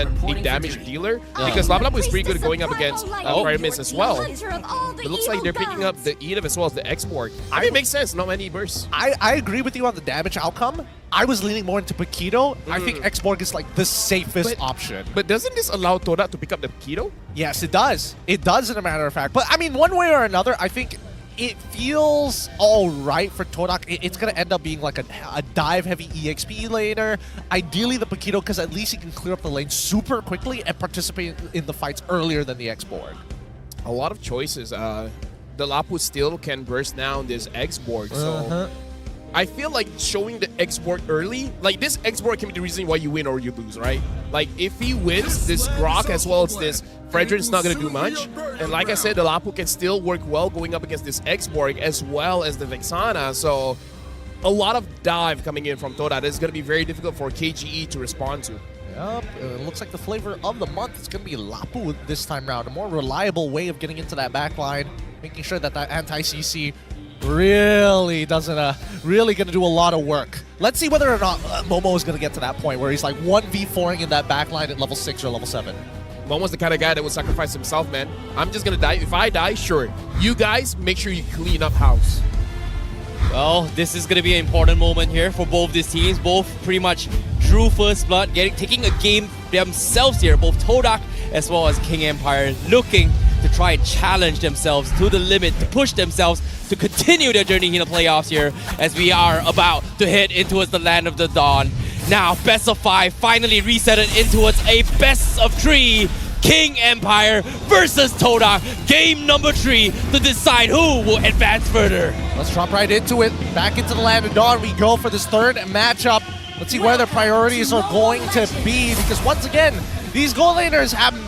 get a damage dealer because Lapu is pretty good going up against Pyramids as well. It looks like they're picking up the Edom as well as the Export. I mean, it makes sense, not many bursts. I agree with you on the damage outcome. I was leaning more into Paquito. I think Export is like the safest option. But doesn't this allow TODAK to pick up the Paquito? Yes, it does. It does, as a matter of fact. But I mean, one way or another, I think it feels all right for TODAK. It's going to end up being like a dive-heavy EXP laner. Ideally, the Paquito, because at least he can clear up the lane super quickly and participate in the fights earlier than the Export. A lot of choices. The Lapu still can burst down this Export, so I feel like showing the Export early, like this Export can be the reason why you win or you lose, right? Like if he wins, this Grok as well as this Frederick's not going to do much. And like I said, the Lapu can still work well going up against this Export as well as the Vexana. So a lot of dive coming in from TODAK. It's going to be very difficult for KGE to respond to. Yep, it looks like the flavor of the month is going to be Lapu this time around. A more reliable way of getting into that backline, making sure that that anti-CC really doesn't, really going to do a lot of work. Let's see whether or not Momo is going to get to that point where he's like 1v4ing in that backline at level 6 or level 7. Momo's the kind of guy that would sacrifice himself, man. I'm just going to die. If I die, sure. You guys, make sure you clean up house. Well, this is going to be an important moment here for both these teams. Both pretty much drew first blood, taking a game themselves here. Both TODAK as well as King Empire looking to try and challenge themselves to the limit, to push themselves to continue their journey in the playoffs here as we are about to head into the land of the dawn. Now, best of 5 finally reset it into a best of 3. King Empire versus TODAK, game number 3 to decide who will advance further. Let's drop right into it. Back into the land of dawn we go for this third matchup. Let's see where their priorities are going to be, because once again, these gold laners have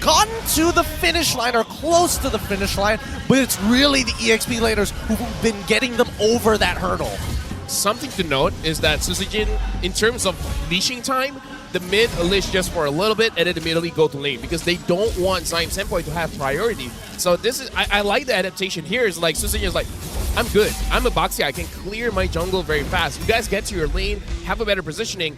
gotten to the finish line or close to the finish line, but it's really the EXP laners who've been getting them over that hurdle. Something to note is that Susujin, in terms of leashing time, the mid leash just for a little bit and then immediately go to lane because they don't want Zaim Senpai to have priority. So this is, I like the adaptation here. Is like Susujin is like, I'm good. I'm a boxy. I can clear my jungle very fast. You guys get to your lane, have a better positioning.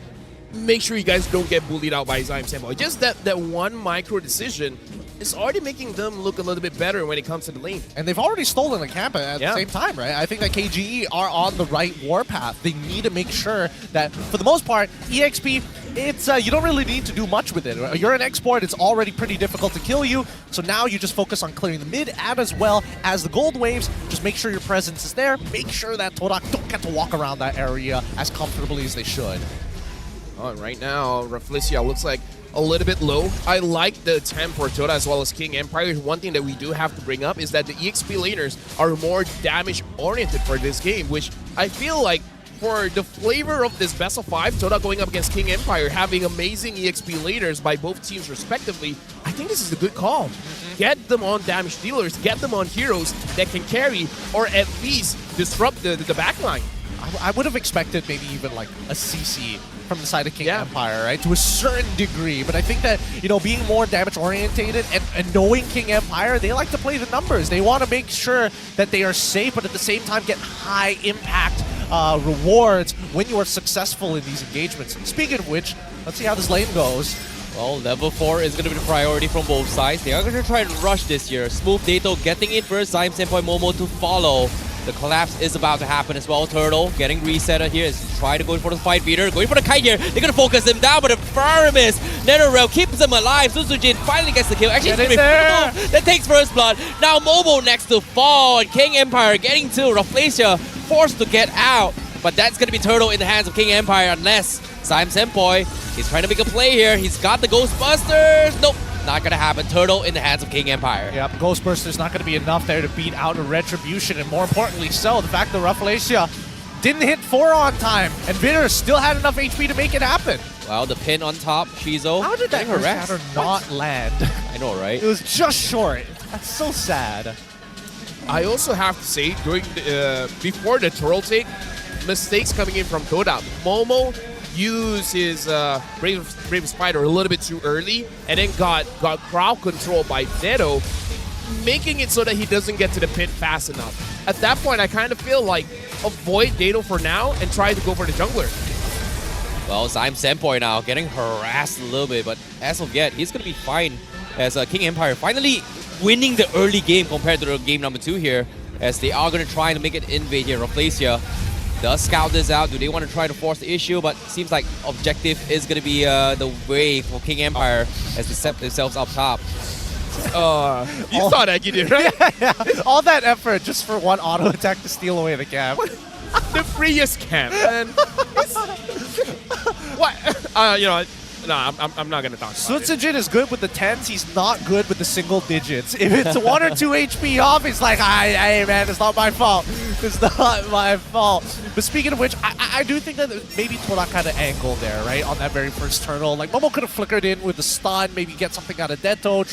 Make sure you guys don't get bullied out by Zaim Senpai. Just that one micro decision is already making them look a little bit better when it comes to the lane. And they've already stolen the camp at the same time, right? I think that KGE are on the right warpath. They need to make sure that, for the most part, EXP, it's you don't really need to do much with it. You're an export, it's already pretty difficult to kill you, so now you just focus on clearing the mid and as well as the gold waves. Just make sure your presence is there. Make sure that TODAK don't get to walk around that area as comfortably as they should. Right now, Rafflesia looks like a little bit low. I like the attempt for TODAK as well as King Empire. One thing that we do have to bring up is that the EXP laners are more damage-oriented for this game, which I feel like for the flavor of this best of 5, TODAK going up against King Empire, having amazing EXP laners by both teams respectively, I think this is a good call. Get them on damage dealers, get them on heroes that can carry or at least disrupt the backline. I would have expected maybe even like a CC from the side of King Empire, right? To a certain degree, but I think that, you know, being more damage orientated and knowing King Empire, they like to play the numbers. They want to make sure that they are safe, but at the same time get high impact rewards when you are successful in these engagements. Speaking of which, let's see how this lane goes. Well, level 4 is going to be the priority from both sides. They are going to try and rush this here. Smooth Dato getting in first, Zaim Senpai Momo to follow. The collapse is about to happen as well. Turtle getting resetted here is trying to go for the fight beater. Going for the kite here. They're going to focus him down, but the Pyramis NetherRealm keeps him alive. Susujin finally gets the kill. Actually, it's going to be that takes first blood. Now Momo next to fall, and King Empire getting to Rafflesia, forced to get out. But that's going to be Turtle in the hands of King Empire unless Zaim Senpai, he's trying to make a play here. He's got the Ghostbusters. Nope. Not going to happen. Turtle in the hands of King Empire. Yep, Ghostbuster's not going to be enough there to beat out a Retribution, and more importantly so, the fact that Rafflesia didn't hit 4 on time, and Bitter still had enough HP to make it happen. Well, the pin on top, Shizo. How did that shatter not land? I know, right? It was just short. That's so sad. I also have to say, during the, before the turtle take, mistakes coming in from TODAK. Momo used his Brave Spider a little bit too early and then got crowd control by Neto, making it so that he doesn't get to the pit fast enough. At that point, I kind of feel like avoid Dato for now and try to go for the jungler. Well, Zyme Senpoi now getting harassed a little bit, but as of yet, he's going to be fine as King Empire finally winning the early game compared to the game number 2 here, as they are going to try to make it invade here. Rafflesia does scout this out. Do they want to try to force the issue? But seems like objective is going to be the way for King Empire as they set themselves up top. You saw that, you did, right? Yeah. All that effort just for one auto attack to steal away the camp. The freest camp, man. What? You know, no, I'm not gonna talk about it. Sutsujin is good with the 10s, he's not good with the single digits. If it's 1 or 2 HP off, he's like, hey man, it's not my fault. It's not my fault. But speaking of which, I do think that maybe TODAK had an angle there, right? On that very first turtle. Like, Momo could have flickered in with the stun, maybe get something out of Deto,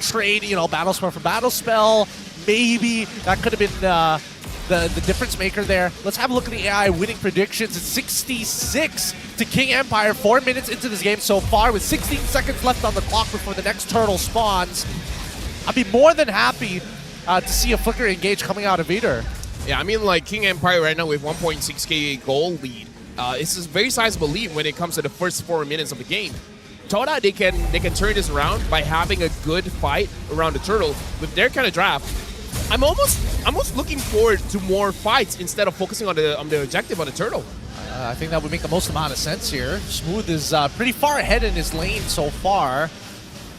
trade, you know, Battle Spell for Battle Spell. Maybe that could have been the difference maker there. Let's have a look at the AI winning predictions. It's 66 to King Empire, 4 minutes into this game so far, with 16 seconds left on the clock before the next turtle spawns. I'd be more than happy to see a flicker engage coming out of either. Yeah, I mean, like, King Empire right now with 1.6k gold lead. It's a very sizable lead when it comes to the first 4 minutes of the game. TODAK, they can turn this around by having a good fight around the turtle with their kind of draft. I'm almost looking forward to more fights instead of focusing on the objective on the turtle. I think that would make the most amount of sense here. Smooth is pretty far ahead in his lane so far.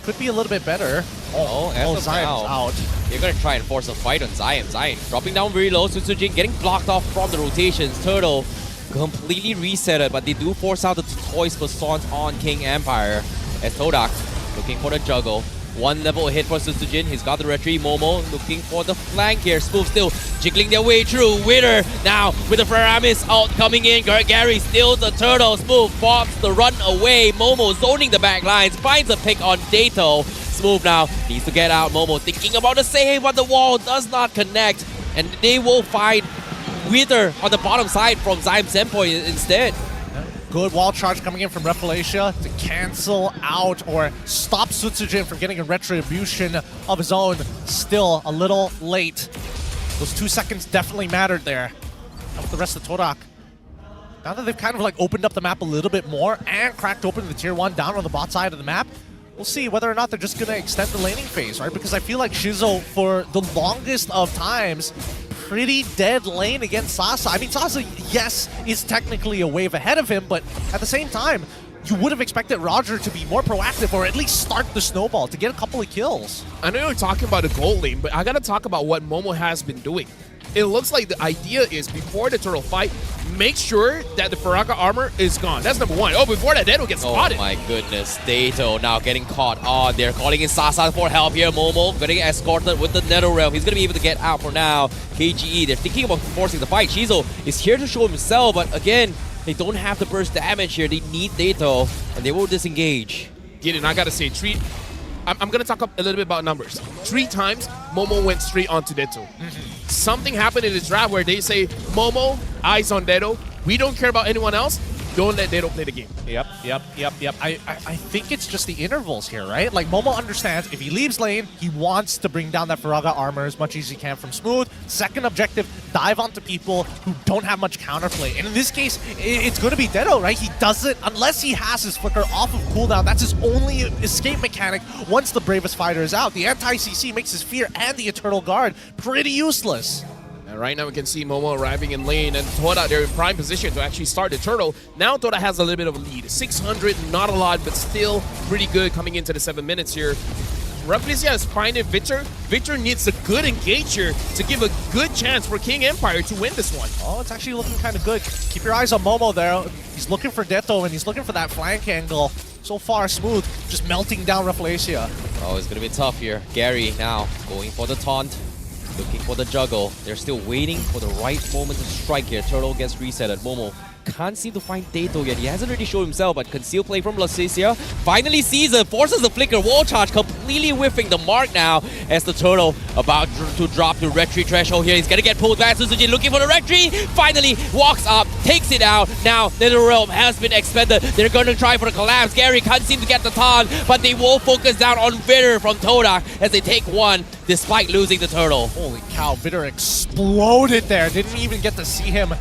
Could be a little bit better. Zion's out. They're going to try and force a fight on Zion. Zion dropping down very low. Sutsujin getting blocked off from the rotations. Turtle completely resetted, but they do force out the toys persons on King Empire. As TODAK looking for the juggle. 1 level hit for Sutsujin. He's got the retreat. Momo looking for the flank here. Smooth still jiggling their way through. Witter now with the Feramis out coming in. Gary steals the turtle. Smooth pops the run away. Momo zoning the back lines. Finds a pick on Dato. Smooth now needs to get out. Momo thinking about the save, but the wall does not connect. And they will find Witter on the bottom side from Zyme Senpoi instead. Good wall charge coming in from Rafflesia to cancel out or stop Sutsujin from getting a retribution of his own. Still a little late. Those 2 seconds definitely mattered there. How about the rest of TODAK? Now that they've kind of like opened up the map a little bit more and cracked open the tier 1 down on the bot side of the map, we'll see whether or not they're just going to extend the laning phase, right? Because I feel like Shizo, for the longest of times, pretty dead lane against Sasa. I mean, Sasa, yes, is technically a wave ahead of him, but at the same time, you would have expected Roger to be more proactive or at least start the snowball to get a couple of kills. I know you're talking about the gold lane, but I gotta talk about what Momo has been doing. It looks like the idea is before the turtle fight, make sure that the Faraka armor is gone. That's number 1. Oh, before that, Dato gets spotted. Oh my goodness, Dato now getting caught on. They're calling in Sasa for help here. Momo getting escorted with the NetherRealm. He's going to be able to get out for now. KGE, they're thinking about forcing the fight. Shizo is here to show himself, but again, they don't have the burst damage here. They need Dato, and they will disengage. Gideon, I gotta say, I'm gonna talk a little bit about numbers. 3 times, Momo went straight onto Dato. Something happened in this draft where they say, Momo, eyes on Dato. We don't care about anyone else. Don't let Dato play the game. Yep. I think it's just the intervals here, right? Like, Momo understands if he leaves lane, he wants to bring down that Faraga armor as much as he can from Smooth. Second objective, dive onto people who don't have much counterplay. And in this case, it's going to be Dato, right? He doesn't, unless he has his flicker off of cooldown, that's his only escape mechanic once the Bravest Fighter is out. The anti-CC makes his Fear and the Eternal Guard pretty useless. And right now we can see Momo arriving in lane, and TODAK, they're in prime position to actually start the turtle. Now TODAK has a little bit of a lead. 600, not a lot, but still pretty good coming into the 7 minutes here. Rafflesia is finding Victor. Victor needs a good engage here to give a good chance for King Empire to win this one. Oh, it's actually looking kind of good. Keep your eyes on Momo there. He's looking for Deto, and he's looking for that flank angle. So far, Smooth just melting down Rafflesia. Oh, it's going to be tough here. Gary now going for the taunt. Looking for the juggle. They're still waiting for the right moment to strike here. Turtle gets reset at Momo. Can't seem to find Dato yet. He hasn't really shown himself, but conceal play from Lacesia. Finally sees it, forces the flicker. Wall charge completely whiffing the mark now as the turtle about to drop the retreat threshold here. He's gonna get pulled back. Sutsujin looking for the retreat. Finally walks up, takes it out. Now NetherRealm has been expended. They're gonna try for the collapse. Gary can't seem to get the taunt, but they will focus down on Vitter from TODAK as they take 1 despite losing the turtle. Holy cow, Vitter exploded there. Didn't even get to see him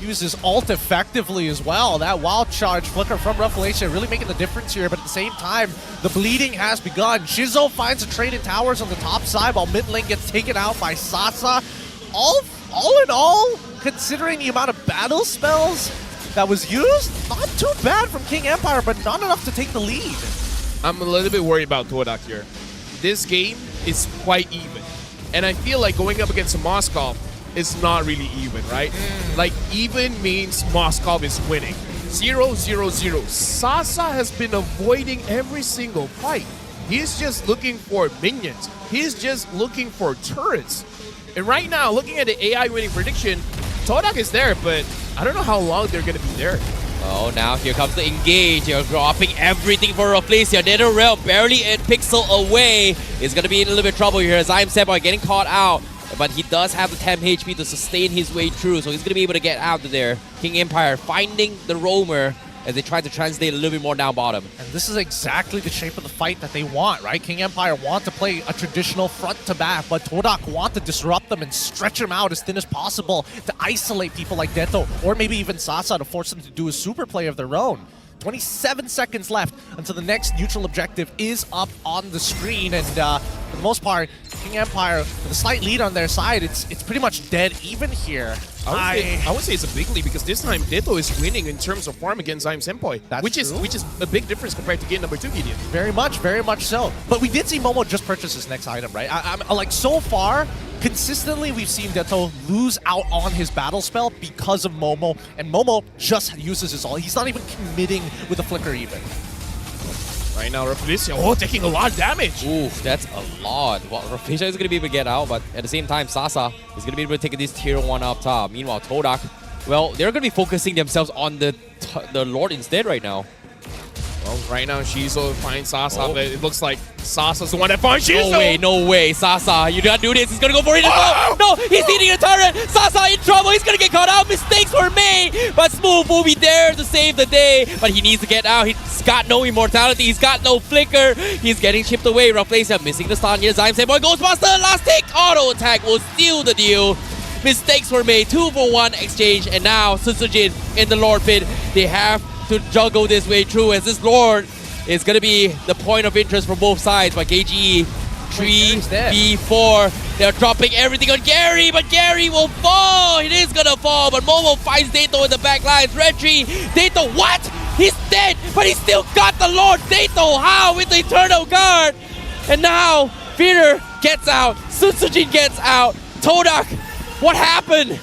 use his ult effectively as well. That wild charge flicker from Revelation really making the difference here, but at the same time, the bleeding has begun. Shizo finds a trade in towers on the top side while mid lane gets taken out by Sasa. All in all, considering the amount of battle spells that was used, not too bad from King Empire, but not enough to take the lead. I'm a little bit worried about TODAK here. This game is quite even. And I feel like going up against Moskov is not really even, right? Like, even means Moskov is winning. 0-0-0. Sasa has been avoiding every single fight. He's just looking for minions. He's just looking for turrets. And right now, looking at the AI winning prediction, TODAK is there, but I don't know how long they're going to be there. Oh, now here comes the engage. You're dropping everything for Rafflesia. Nether Realm barely a pixel away. Is going to be in a little bit of trouble here as Senpai getting caught out. But he does have the 10 HP to sustain his way through, so he's going to be able to get out of there. King Empire finding the roamer as they try to translate a little bit more down bottom. And this is exactly the shape of the fight that they want, right? King Empire want to play a traditional front to back, but TODAK want to disrupt them and stretch them out as thin as possible to isolate people like Deto or maybe even Sasa to force them to do a super play of their own. 27 seconds left until the next neutral objective is up on the screen, and for the most part, King Empire, with a slight lead on their side, it's pretty much dead even here. I would say it's a big lead because this time Deto is winning in terms of farm against Senpai, which is a big difference compared to game number 2, Gideon. Very much so. But we did see Momo just purchase his next item, right? I'm like, so far, consistently we've seen Deto lose out on his battle spell because of Momo, and Momo just uses his ult. He's not even committing with a flicker even. Right now, Rafflesia, taking a lot of damage. Ooh, that's a lot. Well, Rafflesia is going to be able to get out, but at the same time, Sasa is going to be able to take this tier 1 up top. Meanwhile, TODAK, well, they're going to be focusing themselves on the Lord instead right now. Well, right now, Shizo finds Sasa, but it looks like Sasa's the one that finds Shizo. No way, Sasa, you gotta do this. He's gonna go for it as well. No, he's eating a turret. Sasa in trouble. He's gonna get caught out. Mistakes were made, but Smooth will be there to save the day. But he needs to get out. He's got no immortality. He's got no flicker. He's getting chipped away. Rafflesia missing the stun here. Senpai Ghostbuster, last tick. Auto attack will steal the deal. Mistakes were made. 2-for-1 exchange, and now Sutsujin in the Lord pit. They have to juggle this way through, as this Lord is going to be the point of interest for both sides. But KGE 3v4, they're dropping everything on Gary, but Gary will fall. It is going to fall, but Momo finds Dato in the back lines. Retri, Dato, what? He's dead, but he still got the Lord. Dato, how? With the Eternal Guard. And now, Peter gets out. Sutsujin gets out. TODAK, what happened?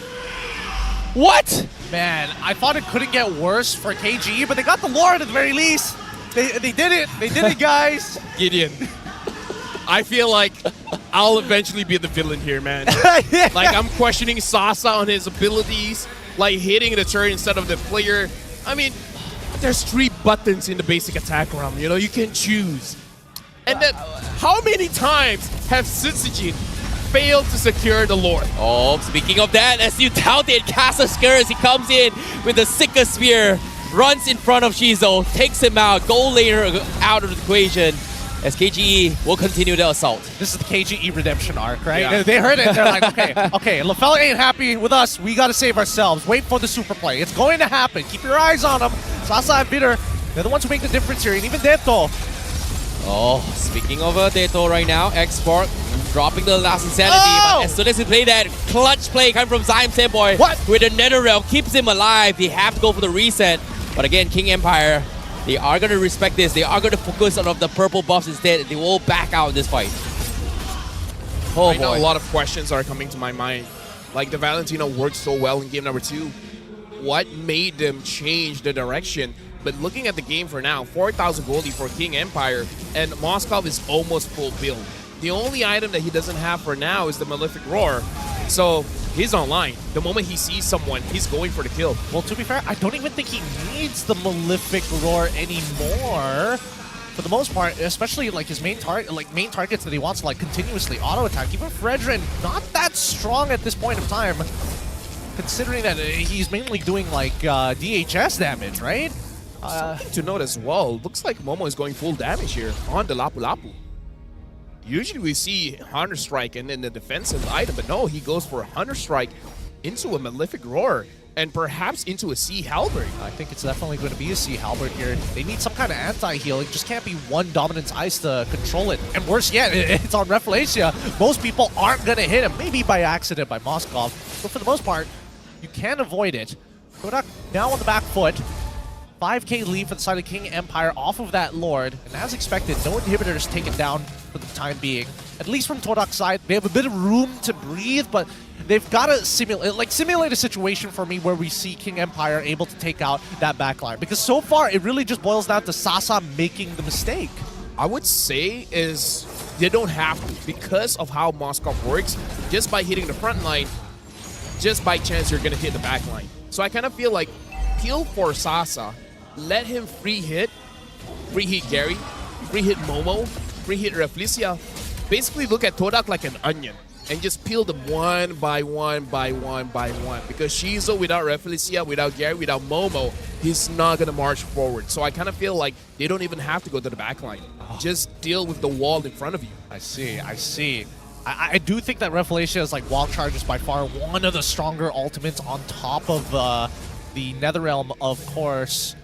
What? Man, I thought it couldn't get worse for KGE, but they got the Lord at the very least. They did it. They did it, guys. Gideon, I feel like I'll eventually be the villain here, man. Like, I'm questioning Sasa on his abilities, like hitting the turret instead of the player. I mean, there's 3 buttons in the basic attack realm, you know, you can choose. And then, how many times have Sutsujin failed to secure the Lord? Oh, speaking of that, as you touted, Kasaskar as he comes in with the Sika Spear, runs in front of Shizo, takes him out, goal laner out of the equation, as KGE will continue the assault. This is the KGE redemption arc, right? Yeah. They heard it, they're like, okay, LaFell ain't happy with us, we gotta save ourselves, wait for the super play, it's going to happen, keep your eyes on them. Sasa and Bitter, they're the ones who make the difference here, and even Deto. Oh, speaking of Deto right now, Export dropping the last insanity, but as soon as he play that clutch play coming from Senpai with the Nether Realm, keeps him alive. They have to go for the reset. But again, King Empire, they are going to respect this. They are going to focus on the purple buffs instead. They will back out in this fight. Oh, I know a lot of questions are coming to my mind. Like, the Valentino worked so well in game number 2. What made them change the direction? But looking at the game for now, 4,000 goldie for King Empire, and Moskov is almost full build. The only item that he doesn't have for now is the Malefic Roar. So he's online. The moment he sees someone, he's going for the kill. Well, to be fair, I don't even think he needs the Malefic Roar anymore. For the most part, especially like his main targets that he wants to like continuously auto attack. Even Fredrin, not that strong at this point in time, considering that he's mainly doing like DHS damage, right? Something to note as well, looks like Momo is going full damage here on the Lapu Lapu. Usually we see Hunter Strike and then the defensive item, but no, he goes for a Hunter Strike into a Malefic Roar. and perhaps into a Sea Halberd. I think it's definitely going to be a Sea Halberd here. They need some kind of anti-heal. It just can't be one Dominance Ice to control it. And worse yet, it's on Reflecia. Most people aren't going to hit him, maybe by accident by Moskov. But for the most part, you can avoid it. TODAK now on the back foot. 5k lead for the side of King Empire off of that Lord. And as expected, no inhibitors taken down for the time being. At least from TODAK's side, they have a bit of room to breathe, but they've got to simulate a situation for me where we see King Empire able to take out that backline. Because so far, it really just boils down to Sasa making the mistake. I would say is they don't have to because of how Moskov works. Just by hitting the front line, just by chance you're going to hit the back line. So I kind of feel like peel for Sasa, let him free hit Gary, free hit Momo, free hit Reflecia. Basically look at TODAK like an onion and just peel them one by one by one by one. Because Shizo without Reflecia, without Gary, without Momo, he's not going to march forward. So I kind of feel like they don't even have to go to the back line. Just deal with the wall in front of you. I see. I do think that Reflecia is like Wall Charge is by far one of the stronger ultimates on top of the Netherrealm, of course.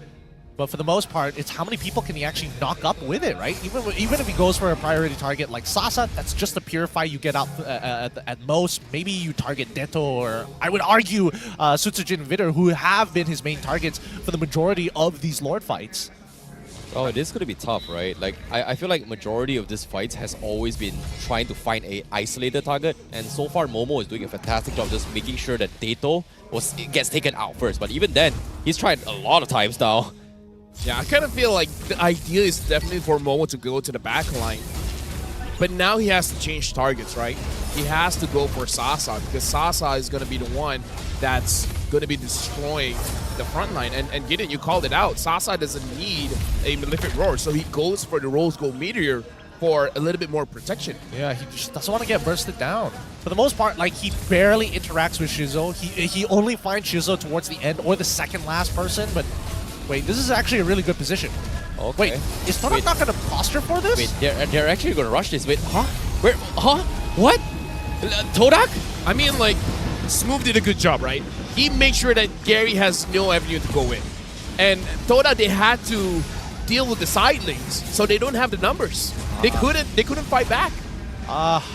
But for the most part, it's how many people can he actually knock up with it, right? Even if he goes for a priority target like Sasa, that's just a Purify you get out at most. Maybe you target Deto or, I would argue, Sutsujin and Vitter, who have been his main targets for the majority of these Lord fights. Oh, it is going to be tough, right? Like, I feel like majority of these fights has always been trying to find a isolated target. And so far, Momo is doing a fantastic job just making sure that Deto gets taken out first. But even then, he's tried a lot of times now. Yeah, I kind of feel like the idea is definitely for Momo to go to the back line. But now he has to change targets, right? He has to go for Sasa because Sasa is going to be the one that's going to be destroying the front line. And Gideon, you called it out. Sasa doesn't need a Malefic Roar, so he goes for the Rose Gold Meteor for a little bit more protection. Yeah, he just doesn't want to get bursted down. For the most part, like, he barely interacts with Shizo. He only finds Shizo towards the end or the second last person, but wait, this is actually a really good position. Okay. Wait, is TODAK not going to posture for this? Wait, they're actually going to rush this. Wait, huh? Where? Huh? What? TODAK? I mean, like, Smooth did a good job, right? He made sure that Gary has no avenue to go in. And TODAK, they had to deal with the side lanes, so they don't have the numbers. They couldn't fight back.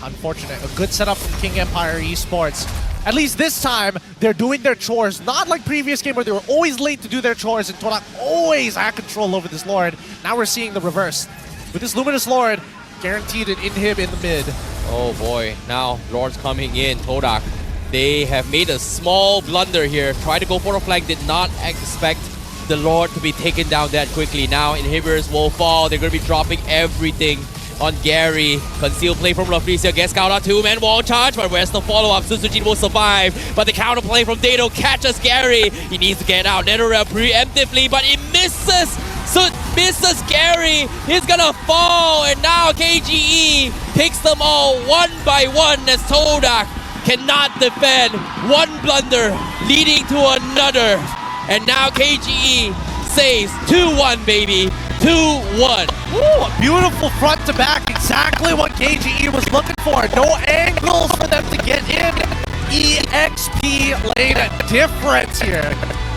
Unfortunate. A good setup from King Empire Esports. At least this time, they're doing their chores. Not like previous game where they were always late to do their chores and TODAK always had control over this Lord. Now we're seeing the reverse. With this Luminous Lord, guaranteed an inhib in the mid. Oh boy, now Lord's coming in. TODAK, they have made a small blunder here. Tried to go for a flank, did not expect the Lord to be taken down that quickly. Now inhibitors will fall. They're going to be dropping everything on Gary. Concealed play from Reflecia gets scout out 2-man wall charge, but where's the follow-up? Sutsujin will survive, but the counter play from Deto catches Gary. He needs to get out Netherrealm preemptively, but it misses. Misses Gary. He's gonna fall, and now KGE picks them all one by one as TODAK cannot defend. One blunder leading to another, and now KGE saves 2-1, baby. 2-1. Ooh, a beautiful front to back. Exactly what KGE was looking for. No angles for them to get in. EXP laid a difference here.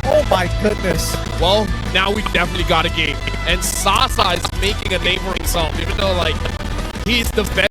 Oh my goodness. Well, now we definitely got a game. And Sasa is making a name for himself, even though, like, he's the best.